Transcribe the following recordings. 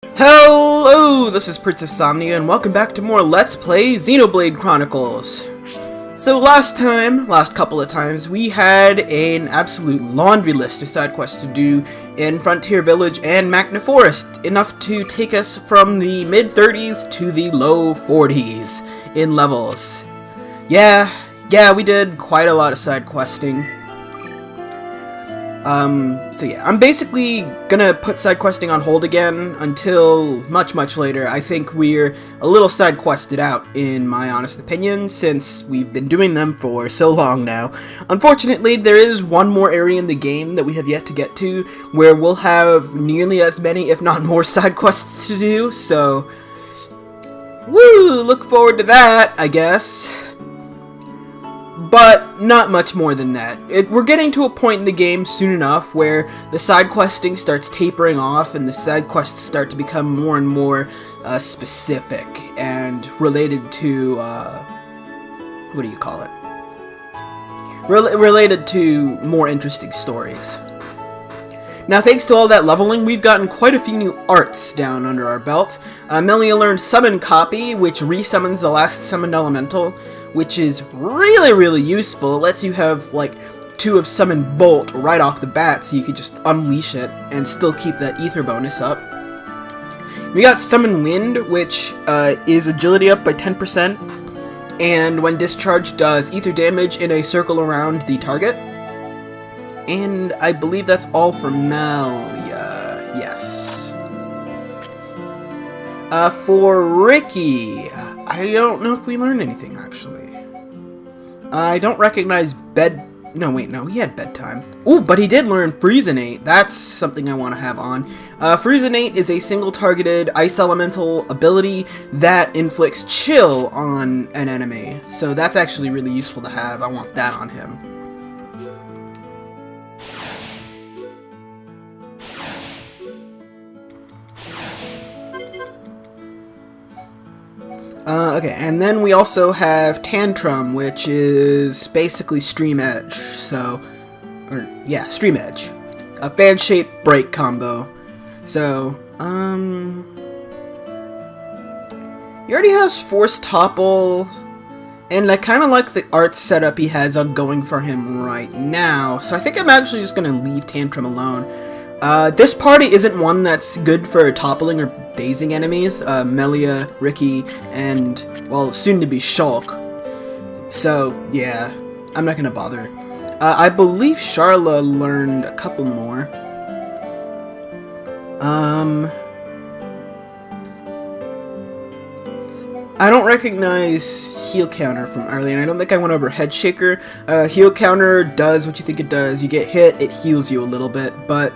Hello, this is Prince of Somnia, and welcome back to more Let's Play Xenoblade Chronicles. So last couple of times, we had an absolute laundry list of side quests to do in Frontier Village and Magna Forest, enough to take us from the mid-30s to the low 40s in levels. Yeah, we did quite a lot of side questing. So yeah, I'm basically gonna put side questing on hold again until much later. I think we're a little side quested out, in my honest opinion, since we've been doing them for so long now. Unfortunately, there is one more area in the game that we have yet to get to, where we'll have nearly as many, if not more, side quests to do, so woo! Look forward to that, I guess. But not much more than that. We're getting to a point in the game soon enough where the side questing starts tapering off and the side quests start to become more and more specific and related to, what do you call it? Related to more interesting stories. Now, thanks to all that leveling, we've gotten quite a few new arts down under our belt. Melia learned Summon Copy, which resummons the last summoned elemental, which is really useful. It lets you have, like, 2 of Summon Bolt right off the bat, so you can just unleash it and still keep that ether bonus up. We got Summon Wind, which is agility up by 10%, and when discharged does ether damage in a circle around the target. And I believe that's all for Melia, yes. For Ricky, I don't know if we learned anything, actually. I don't recognize no, he had bedtime. Ooh, but he did learn Freezinate. That's something I want to have on. Freezinate is a single-targeted ice elemental ability that inflicts chill on an enemy. So that's actually really useful to have. I want that on him. Okay, and then we also have Tantrum, which is basically Stream Edge, Stream Edge. A fan-shaped break combo. So, he already has Force Topple, and I kind of like the art setup he has going for him right now, so I think I'm actually just going to leave Tantrum alone. This party isn't one that's good for toppling or dazing enemies. Melia, Ricky, and, well, soon-to-be Shulk. So, yeah, I'm not gonna bother. I believe Sharla learned a couple more. I don't recognize Heal Counter from earlier, and I don't think I went over Head Shaker. Heal Counter does what you think it does. You get hit, it heals you a little bit, but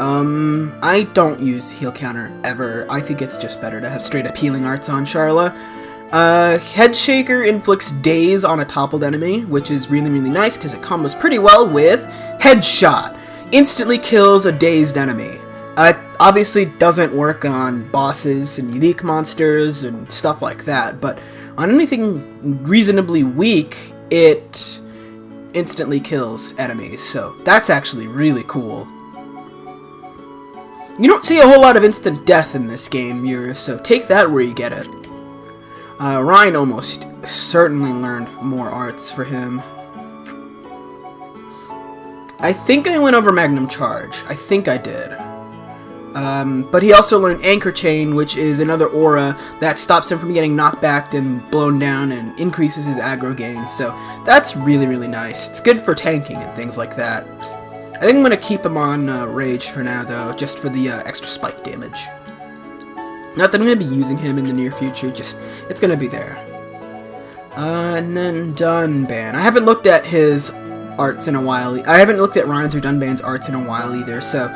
I don't use Heal Counter ever. I think it's just better to have straight-up healing arts on Sharla. Head Shaker inflicts Daze on a toppled enemy, which is really nice because it combos pretty well with Headshot. Instantly kills a dazed enemy. It obviously doesn't work on bosses and unique monsters and stuff like that, but on anything reasonably weak, it instantly kills enemies, so that's actually really cool. You don't see a whole lot of instant death in this game, viewers, so take that where you get it. Ryan almost certainly learned more arts for him. I think I went over Magnum Charge. I think I did. But he also learned Anchor Chain, which is another aura that stops him from getting knocked back and blown down and increases his aggro gain, so that's really nice. It's good for tanking and things like that. I think I'm going to keep him on Rage for now, though, just for the extra spike damage. Not that I'm going to be using him in the near future, just, it's going to be there. And then Dunban. I haven't looked at his arts in a while. I haven't looked at Ryan's or Dunban's arts in a while either, so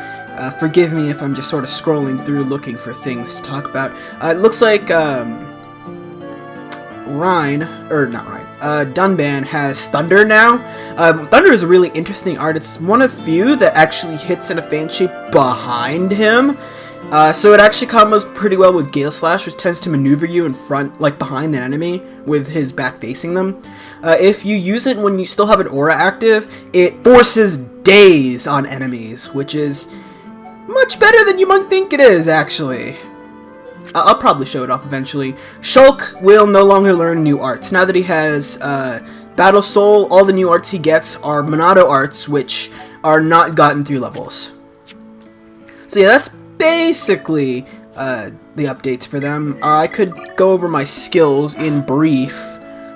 forgive me if I'm just sort of scrolling through looking for things to talk about. It looks like Dunban has Thunder now. Thunder is a really interesting art. It's one of few that actually hits in a fan shape behind him. So it actually combos pretty well with Gale Slash, which tends to maneuver you in front, like behind an enemy, with his back facing them. If you use it when you still have an aura active, it forces Daze on enemies, which is much better than you might think it is, actually. I'll probably show it off eventually. Shulk will no longer learn new arts. Now that he has Battle Soul, all the new arts he gets are Monado arts, which are not gotten through levels. So yeah, that's basically the updates for them. I could go over my skills in brief.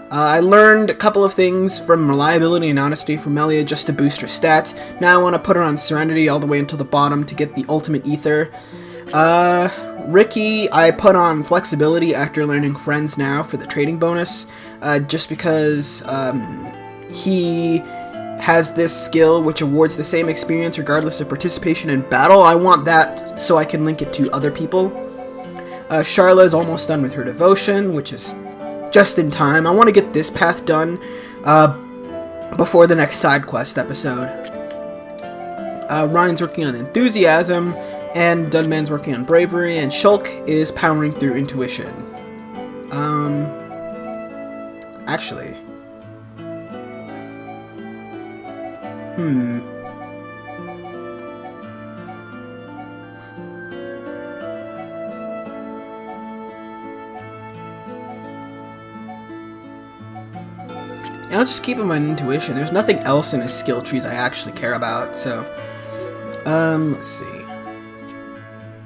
I learned a couple of things from Reliability and Honesty from Melia just to boost her stats. Now I want to put her on Serenity all the way until the bottom to get the Ultimate Ether. Ricky, I put on Flexibility after learning Friends Now for the trading bonus, just because he has this skill which awards the same experience regardless of participation in battle. I want that so I can link it to other people. Charla is almost done with her Devotion, which is just in time. I want to get this path done before the next side quest episode. Ryan's working on Enthusiasm, and Dunman's working on Bravery, and Shulk is powering through Intuition. Actually... I'll just keep him on Intuition. There's nothing else in his skill trees I actually care about, so... let's see.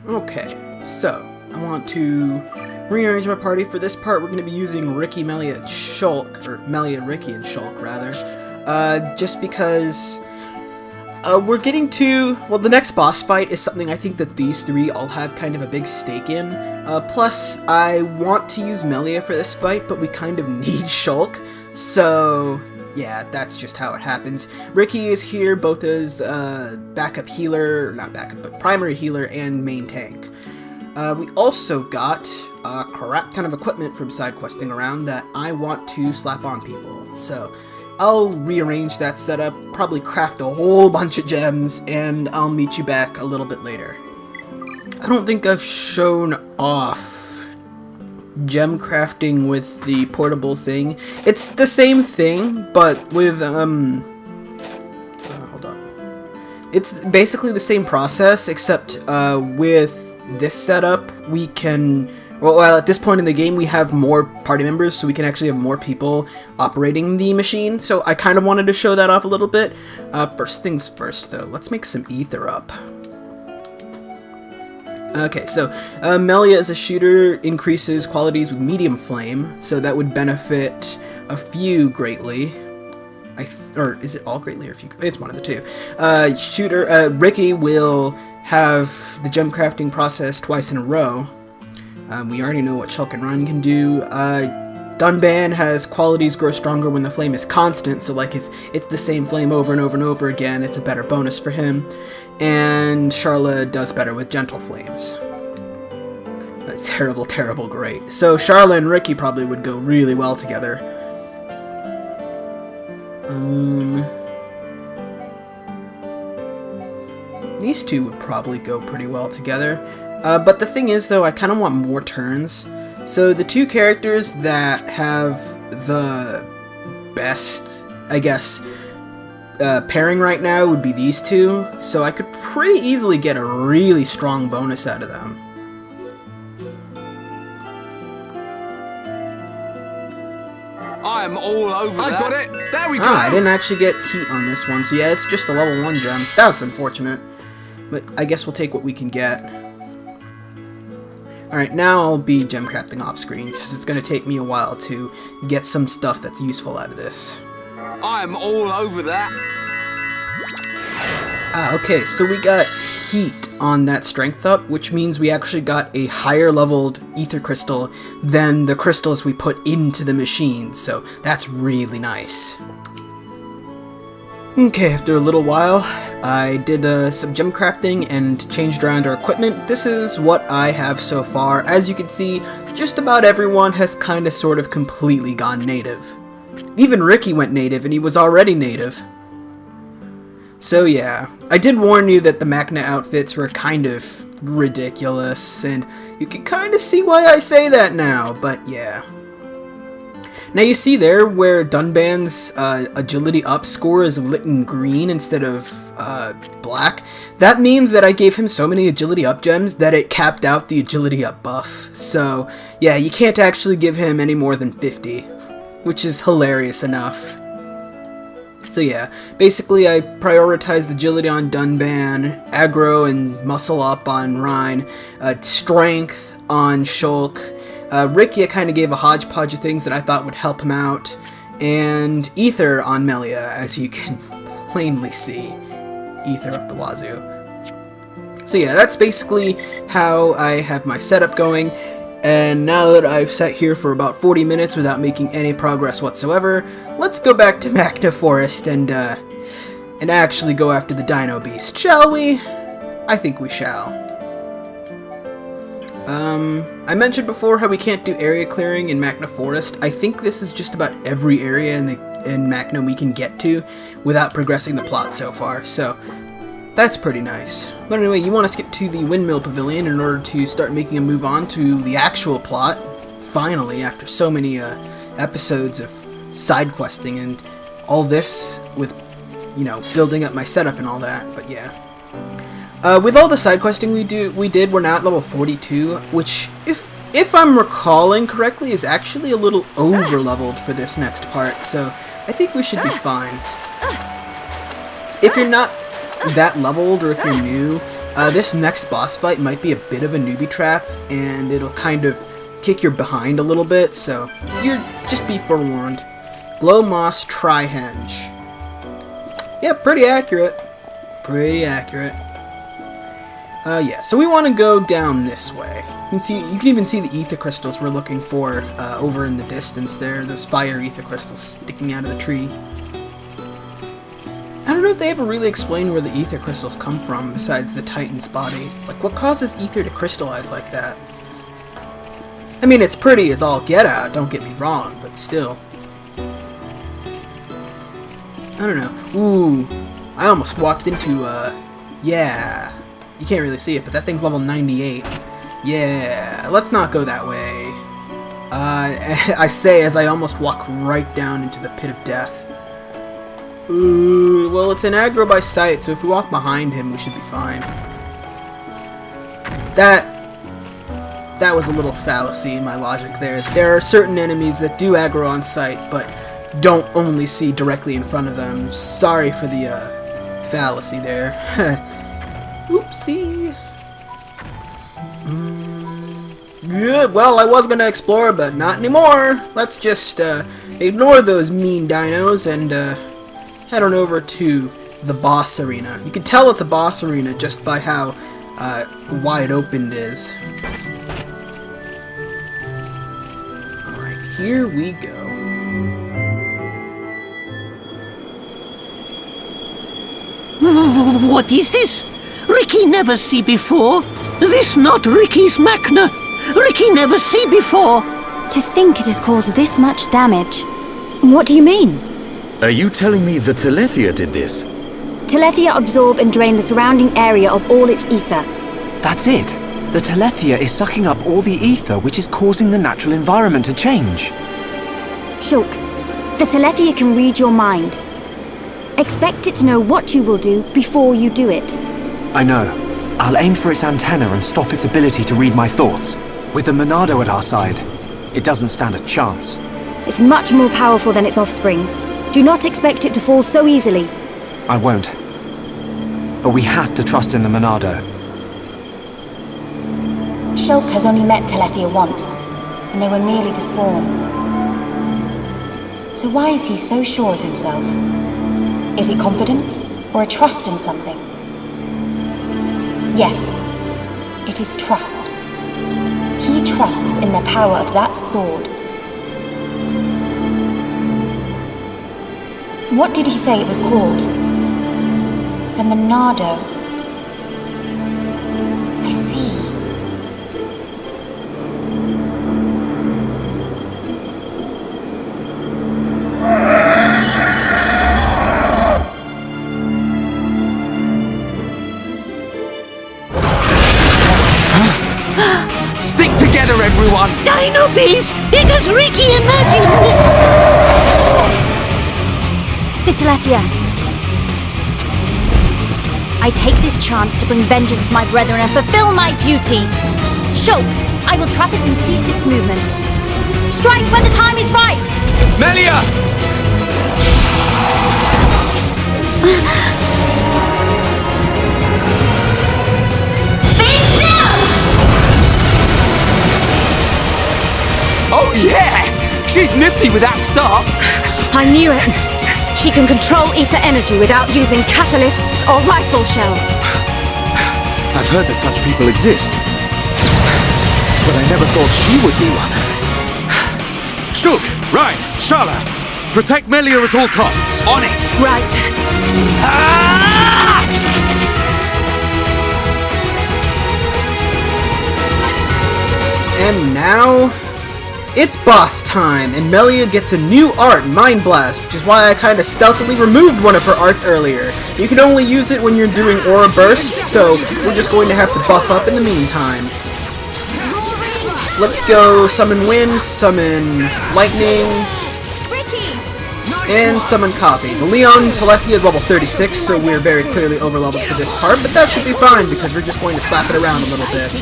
Okay, so, I want to rearrange my party. For this part, we're going to be using Ricky, Melia, and Shulk, or Melia, Ricky, and Shulk, rather. Just because... we're getting to... Well, the next boss fight is something I think that these three all have kind of a big stake in. Plus, I want to use Melia for this fight, but we kind of need Shulk. So, yeah, that's just how it happens. Ricky is here both as backup healer, not backup, but primary healer and main tank. We also got a crap ton of equipment from side questing around that I want to slap on people. So, I'll rearrange that setup, probably craft a whole bunch of gems, and I'll meet you back a little bit later. I don't think I've shown off gem crafting with the portable thing. It's the same thing, but with, hold on. It's basically the same process, except, with this setup, we can, well, at this point in the game, we have more party members, so we can actually have more people operating the machine, so I kind of wanted to show that off a little bit. First things first, though, let's make some ether up. Okay, so Melia as a shooter increases qualities with medium flame, so that would benefit a few greatly. Or is it all greatly or a few? It's one of the two. Ricky will have the gem crafting process twice in a row. We already know what Shulk and Ryan can do. Dunban has qualities grow stronger when the flame is constant, so like if it's the same flame over and over and over again, it's a better bonus for him. And Charla does better with gentle flames. Terrible, terrible great. So Charla and Ricky probably would go really well together. These two would probably go pretty well together. But the thing is, though, I kind of want more turns. So the two characters that have the best, I guess, pairing right now would be these two, so I could pretty easily get a really strong bonus out of them. I'm all over that. I've got it. There we go. I didn't actually get heat on this one, so yeah, it's just a level 1 gem. That's unfortunate, but I guess we'll take what we can get. Alright, now I'll be gem crafting off screen, because it's going to take me a while to get some stuff that's useful out of this. I'm all over that. Okay, so we got heat on that strength up, which means we actually got a higher leveled ether crystal than the crystals we put into the machine, so that's really nice. Okay, after a little while, I did some gem crafting and changed around our equipment. This is what I have so far. As you can see, just about everyone has kind of sort of completely gone native. Even Ricky went native, and he was already native. So yeah, I did warn you that the Machina outfits were kind of ridiculous, and you can kind of see why I say that now, but yeah. Now you see there where Dunban's agility up score is lit in green instead of black. That means that I gave him so many agility up gems that it capped out the agility up buff. So yeah, you can't actually give him any more than 50, which is hilarious enough. So yeah, basically I prioritized agility on Dunban, aggro and muscle up on Rhine, strength on Shulk. Ricky I kind of gave a hodgepodge of things that I thought would help him out, and Ether on Melia, as you can plainly see. Ether up the wazoo. So yeah, that's basically how I have my setup going. And now that I've sat here for about 40 minutes without making any progress whatsoever, let's go back to Magna Forest and actually go after the Dinobeast, shall we? I think we shall. I mentioned before how we can't do area clearing in Magna Forest. I think this is just about every area in Magna we can get to without progressing the plot so far, so that's pretty nice. But anyway, you want to skip to the Windmill Pavilion in order to start making a move on to the actual plot, finally, after so many episodes of side questing and all this with, you know, building up my setup and all that, but yeah. With all the side questing we did, we're now at level 42, which, if I'm recalling correctly, is actually a little over-leveled for this next part, so I think we should be fine. If you're not that leveled, or if you're new, this next boss fight might be a bit of a newbie trap, and it'll kind of kick your behind a little bit, so just be forewarned. Glow Moss Trihenge. Yeah, pretty accurate. Pretty accurate. Yeah, so we want to go down this way. You can even see the ether crystals we're looking for over in the distance there. Those fire ether crystals sticking out of the tree. I don't know if they ever really explain where the ether crystals come from besides the Titan's body. Like, what causes ether to crystallize like that? I mean, it's pretty as all get out, don't get me wrong, but still. I don't know. Ooh, I almost walked into, yeah. You can't really see it, but that thing's level 98. Yeah, let's not go that way. I say as I almost walk right down into the pit of death. Ooh, well, it's an aggro by sight, so if we walk behind him, we should be fine. That was a little fallacy in my logic there. There are certain enemies that do aggro on sight, but don't only see directly in front of them. Sorry for the, fallacy there. Oopsie. Good, well, I was gonna explore, but not anymore. Let's just, ignore those mean dinos and, head on over to the boss arena. You can tell it's a boss arena just by how wide open it is. Alright, here we go. What is this? Ricky never see before. This not Ricky's Magna. Ricky never see before. To think it has caused this much damage. What do you mean? Are you telling me the Telethia did this? Telethia absorb and drain the surrounding area of all its ether. That's it. The Telethia is sucking up all the ether, which is causing the natural environment to change. Shulk, the Telethia can read your mind. Expect it to know what you will do before you do it. I know. I'll aim for its antenna and stop its ability to read my thoughts. With the Monado at our side, it doesn't stand a chance. It's much more powerful than its offspring. Do not expect it to fall so easily. I won't. But we have to trust in the Monado. Shulk has only met Telethia once, and they were merely the spawn. So why is he so sure of himself? Is it confidence, or a trust in something? Yes, it is trust. He trusts in the power of that sword. What did he say it was called? The Monado. I see. Stick together, everyone! Dinobeast, it as Ricky imagined! The Telethia. I take this chance to bring vengeance to my brethren and fulfill my duty. Shulk, I will trap it and cease its movement. Strike when the time is right! Melia! Be still! Oh yeah! She's nifty with that start! I knew it. She can control ether energy without using catalysts or rifle shells. I've heard that such people exist. But I never thought she would be one. Shulk, Ryan, Shala, protect Melia at all costs. On it! Right. Ah! And now, it's boss time, and Melia gets a new art, Mind Blast, which is why I kind of stealthily removed one of her arts earlier. You can only use it when you're doing Aura Burst, so we're just going to have to buff up in the meantime. Let's go summon Wind, summon Lightning, and summon Copy. The Leon Telethia is level 36, so we're very clearly over-leveled for this part, but that should be fine because we're just going to slap it around a little bit.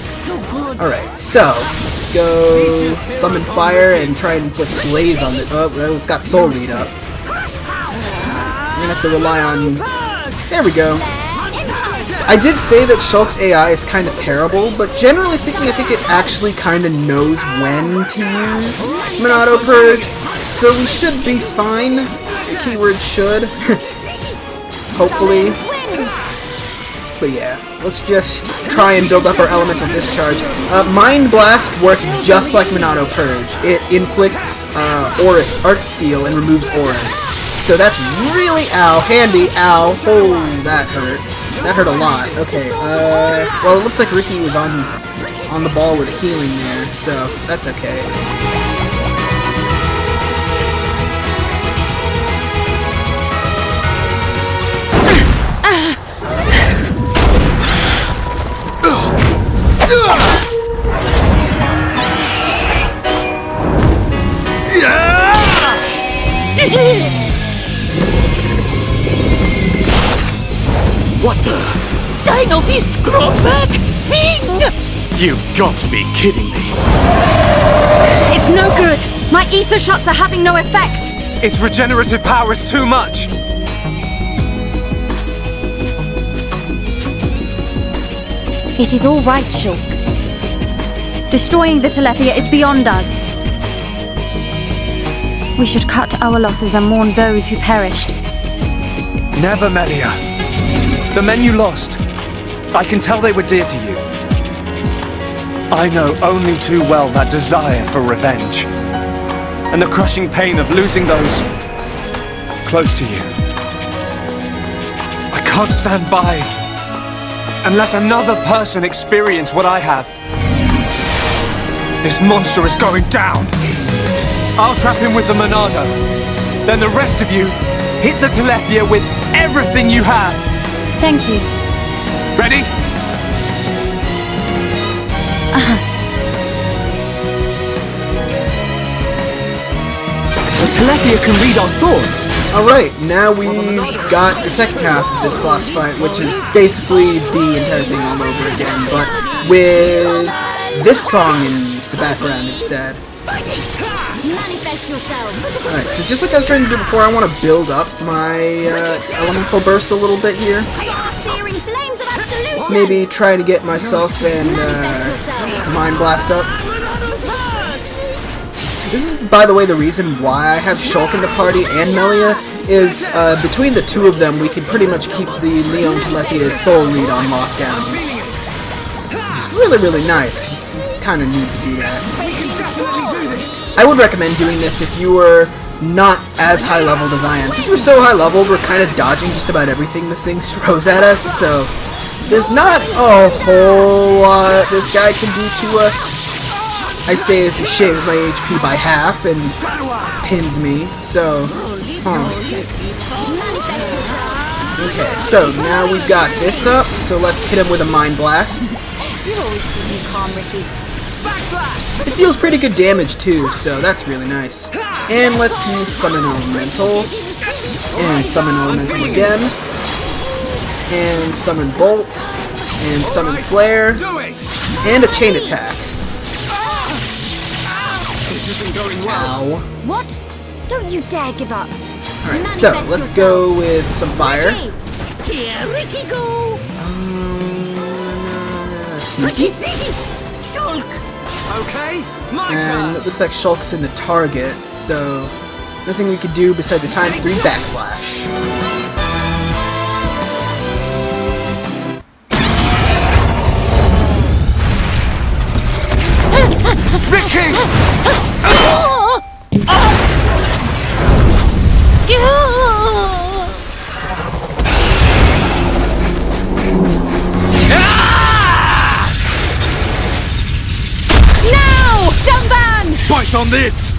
Alright, so, let's go summon Fire and try and inflict Blaze on it. Oh, well, it's got Soul Read up. I'm gonna have to rely on... There we go. I did say that Shulk's AI is kind of terrible, but generally speaking, I think it actually kind of knows when to use Monado Purge, so we should be fine. The keyword should. Hopefully. But yeah, let's just try and build up our elemental discharge. Mind Blast works just like Monado Purge. It inflicts Aura's Art Seal and removes auras. So that's really, ow, handy, ow, oh, that hurt. That hurt a lot. Okay, well, it looks like Ricky was on the ball with healing there, so that's okay. What the? Dinobeast grown back thing! You've got to be kidding me. It's no good. My ether shots are having no effect. Its regenerative power is too much. It is all right, Shulk. Destroying the Telethia is beyond us. We should cut our losses and mourn those who perished. Never, Melia. The men you lost, I can tell they were dear to you. I know only too well that desire for revenge, and the crushing pain of losing those close to you. I can't stand by and let another person experience what I have. This monster is going down. I'll trap him with the Monado. Then the rest of you hit the Telethia with everything you have. Thank you. Ready? The Telethia can read our thoughts. Alright, now we've got the second half of this boss fight, which is basically the entire thing all over again, but with this song in the background instead. Alright, so just like I was trying to do before, I want to build up my elemental burst a little bit here. Maybe try to get myself and Mind Blast up. This is, by the way, the reason why I have Shulk in the party and Melia, is between the two of them we can pretty much keep the Leon Telethia's Soul Read on lockdown. Which is really, really nice, because you kind of need to do that. I would recommend doing this if you were not as high leveled as I am. Since we're so high level, we're kind of dodging just about everything the thing throws at us, so there's not a whole lot this guy can do to us. I say as he shaves my HP by half and pins me, so, Okay, so now we've got this up, so let's hit him with a Mind Blast. You always keep me calm, Ricky. It deals pretty good damage too, so that's really nice. And let's use Summon Elemental. And Summon Elemental again. And Summon Bolt. And Summon Flare. And a Chain Attack. Ow. What? Don't you dare give up. Alright, so let's go with some fire. Here, Ricky, go! Sneaky. Sneaky! Shulk! Okay, my And it looks like Shulk's in the target, so nothing we could do besides the ×3 backslash. Ricky! Now! Dumban! Bite on this!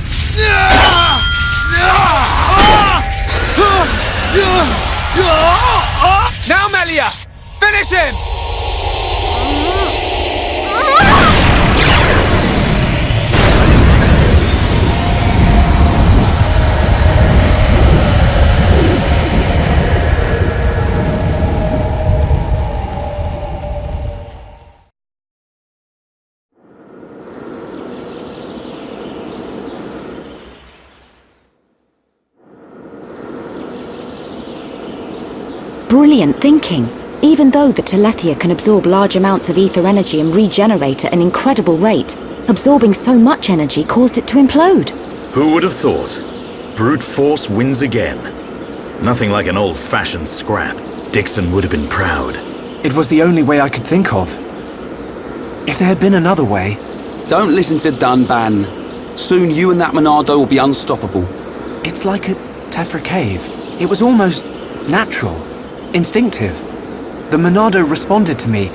Now, Melia! Finish him! Brilliant thinking. Even though the Telethia can absorb large amounts of ether energy and regenerate at an incredible rate, absorbing so much energy caused it to implode. Who would have thought? Brute force wins again. Nothing like an old-fashioned scrap. Dixon would have been proud. It was the only way I could think of. If there had been another way... Don't listen to Dunban. Soon you and that Monado will be unstoppable. It's like a Tephra cave. It was almost natural, instinctive. The Monado responded to me,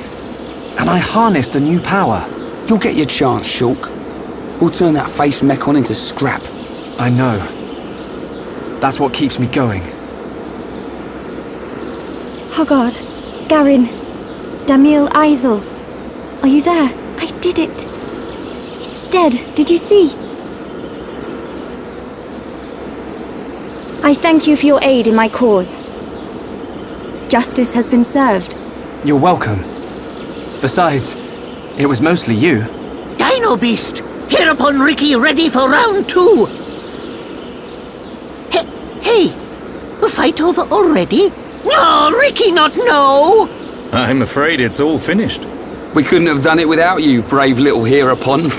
and I harnessed a new power. You'll get your chance, Shulk. We'll turn that face mechon into scrap. I know. That's what keeps me going. Hogard, Garin, Damil Isel, are you there? I did it. It's dead, did you see? I thank you for your aid in my cause. Justice has been served. You're welcome. Besides, it was mostly you. Dinobeast! Heropon Ricky ready for round 2! Hey! Fight over already? No, Ricky not no! I'm afraid it's all finished. We couldn't have done it without you, brave little Heropon.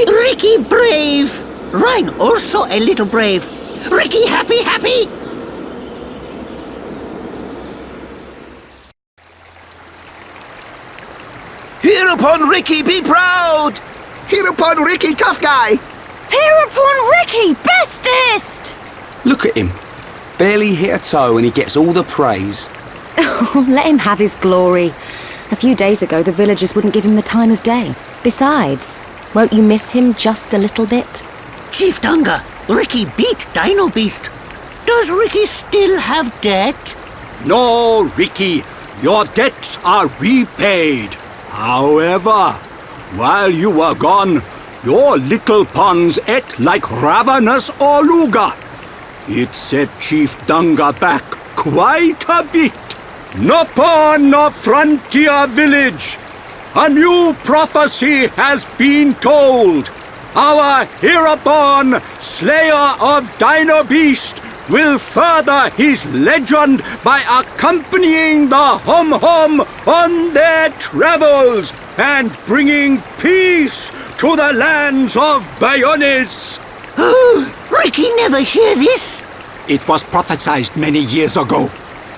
Ricky brave! Rhine also a little brave. Ricky happy? Heropon Ricky, be proud! Heropon Ricky, tough guy! Heropon Ricky, bestest! Look at him. Barely hit a toe and he gets all the praise. Let him have his glory. A few days ago, the villagers wouldn't give him the time of day. Besides, won't you miss him just a little bit? Chief Dunga, Ricky beat Dinobeast. Does Ricky still have debt? No, Ricky, your debts are repaid. However, while you were gone, your little pawns ate like ravenous Oluga. It set Chief Dunga back quite a bit. Nopon of Frontier Village, a new prophecy has been told. Our Heropon, slayer of Dinobeast, will further his legend by accompanying the Hom-Hom on their travels and bringing peace to the lands of Bayonis. Ricky never hear this? It was prophesied many years ago.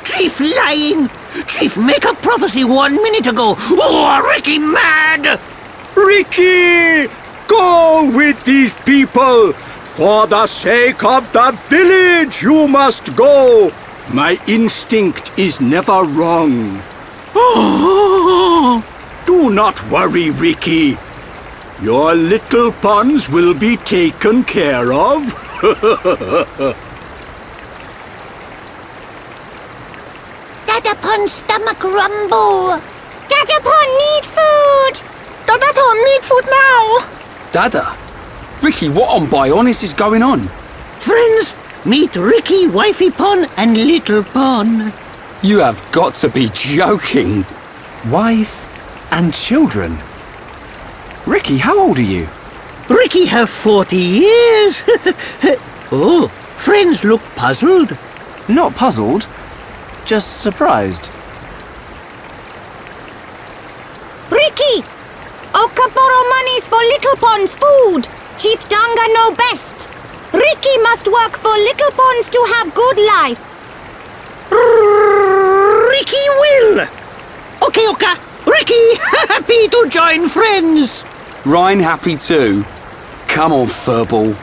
Chief lying! Chief make a prophecy 1 minute ago! Oh, Ricky mad! Ricky, go with these people. For the sake of the village, you must go. My instinct is never wrong. Do not worry, Ricky. Your little pawns will be taken care of. Dadapon stomach rumble! Dadapon need food! Dadapon need food now. Dada? Ricky, what on Bionis is going on? Friends, meet Ricky, Wifey Pon, and Little Pon. You have got to be joking. Wife and children. Ricky, how old are you? Ricky have 40 years. Oh, friends look puzzled. Not puzzled, just surprised. Ricky! Okaboro monies for Little Pon's food! Chief Danga know best! Ricky must work for Little Pon's to have good life! Ricky will. Okay, Oka. Ricky, happy to join friends. Ryan happy too. Come on, furball.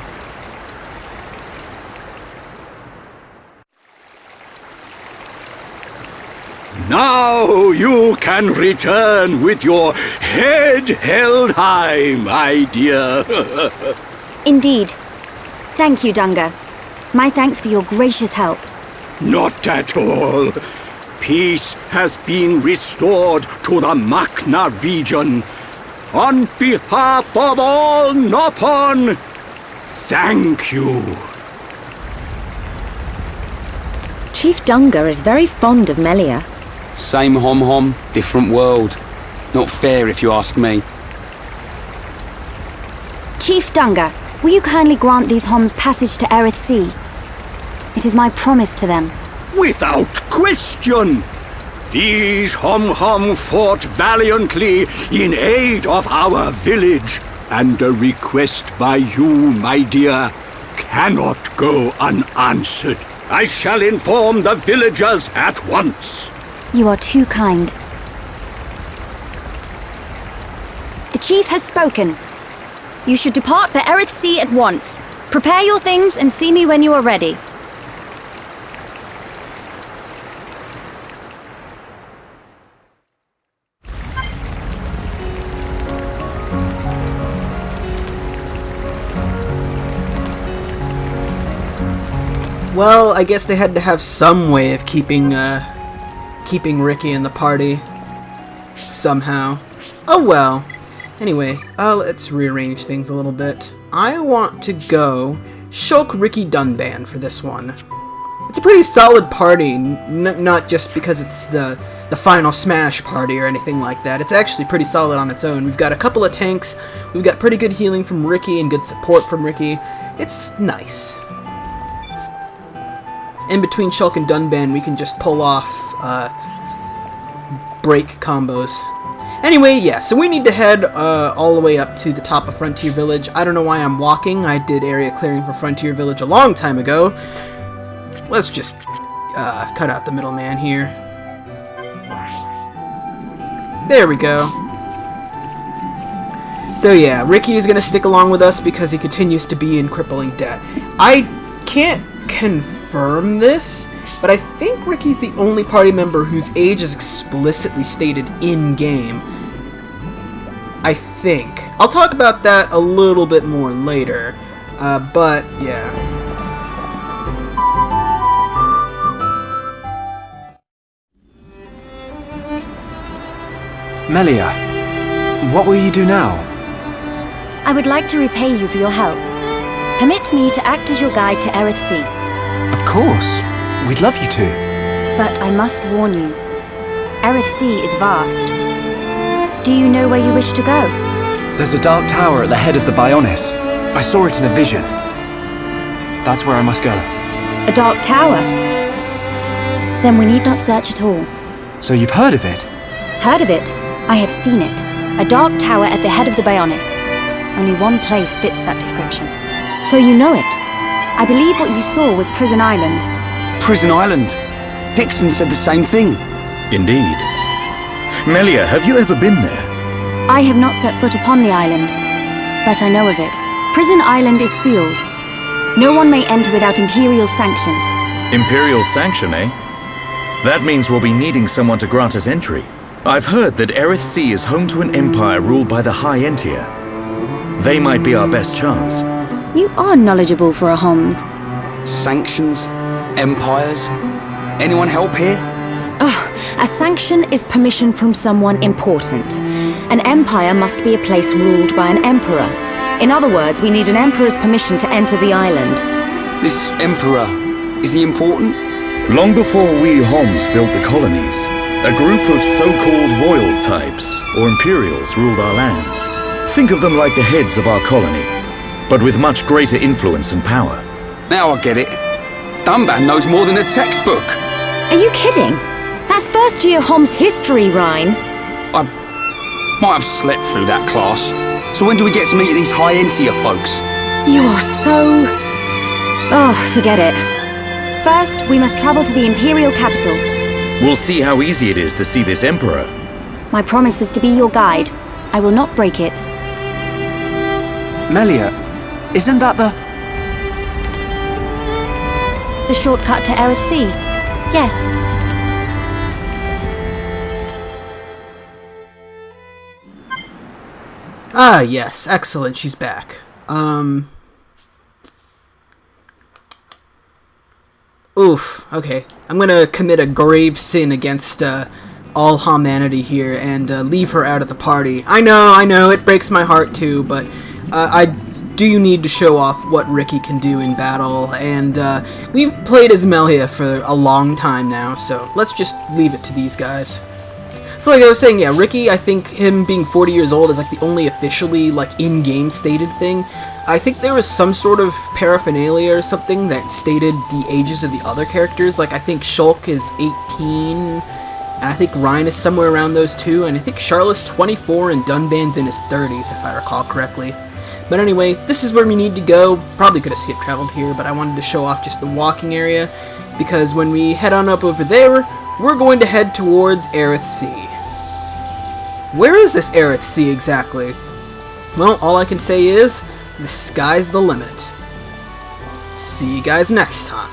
Now you can return with your head held high, my dear. Indeed. Thank you, Dunga. My thanks for your gracious help. Not at all. Peace has been restored to the Makna region. On behalf of all Nopon, thank you. Chief Dunga is very fond of Melia. Same hom-hom, different world. Not fair if you ask me. Chief Dunga, will you kindly grant these Homs passage to Erith Sea? It is my promise to them. Without question. These hom-hom fought valiantly in aid of our village, and a request by you, my dear, cannot go unanswered. I shall inform the villagers at once. You are too kind. The chief has spoken. You should depart for Erith Sea at once. Prepare your things and see me when you are ready. Well, I guess they had to have some way of keeping Ricky in the party. Somehow. Oh well. Anyway, let's rearrange things a little bit. I want to go Shulk Ricky Dunban for this one. It's a pretty solid party, not just because it's the final Smash party or anything like that. It's actually pretty solid on its own. We've got a couple of tanks, we've got pretty good healing from Ricky and good support from Ricky. It's nice. In between Shulk and Dunban, we can just pull off break combos. Anyway, yeah, so we need to head all the way up to the top of Frontier Village. I don't know why I'm walking. I did area clearing for Frontier Village a long time ago. Let's just cut out the middleman here. There we go. So yeah, Ricky is going to stick along with us because he continues to be in crippling debt. I can't confirm this, but I think Ricky's the only party member whose age is explicitly stated in-game. I think. I'll talk about that a little bit more later, but yeah. Melia, what will you do now? I would like to repay you for your help. Permit me to act as your guide to Erith Sea. Of course. We'd love you to. But I must warn you. Erith Sea is vast. Do you know where you wish to go? There's a dark tower at the head of the Bionis. I saw it in a vision. That's where I must go. A dark tower? Then we need not search at all. So you've heard of it? Heard of it? I have seen it. A dark tower at the head of the Bionis. Only one place fits that description. So you know it. I believe what you saw was Prison Island. Prison Island. Dixon said the same thing. Indeed. Melia, have you ever been there? I have not set foot upon the island, but I know of it. Prison Island is sealed. No one may enter without Imperial sanction. Imperial sanction, eh? That means we'll be needing someone to grant us entry. I've heard that Erith Sea is home to an empire ruled by the High Entia. They might be our best chance. You are knowledgeable for a Homs. Sanctions? Empires? Anyone help here? A sanction is permission from someone important. An empire must be a place ruled by an emperor. In other words, we need an emperor's permission to enter the island. This emperor, is he important? Long before we Homs built the colonies, a group of so-called royal types, or imperials, ruled our lands. Think of them like the heads of our colony, but with much greater influence and power. Now I get it. Dunban knows more than a textbook. Are you kidding? That's first year Hom's history, Rhine. I might have slept through that class. So when do we get to meet these high-entier folks? You are so... Oh, forget it. First, we must travel to the Imperial capital. We'll see how easy it is to see this emperor. My promise was to be your guide. I will not break it. Melia, isn't that The shortcut to Erith Sea? Yes. Ah, yes. Excellent. She's back. Oof. Okay. I'm gonna commit a grave sin against, all humanity here and leave her out of the party. I know, it breaks my heart too, but I do need to show off what Ricky can do in battle, and we've played as Melia for a long time now, so let's just leave it to these guys. So like I was saying, yeah, Ricky, I think him being 40 years old is like the only officially like in-game stated thing. I think there was some sort of paraphernalia or something that stated the ages of the other characters. Like I think Shulk is 18, and I think Ryan is somewhere around those two, and I think Charlotte's 24 and Dunban's in his 30s, if I recall correctly. But anyway, this is where we need to go. Probably could have skip traveled here, but I wanted to show off just the walking area, because when we head on up over there, we're going to head towards Erith Sea. Where is this Erith Sea exactly? Well, all I can say is, the sky's the limit. See you guys next time.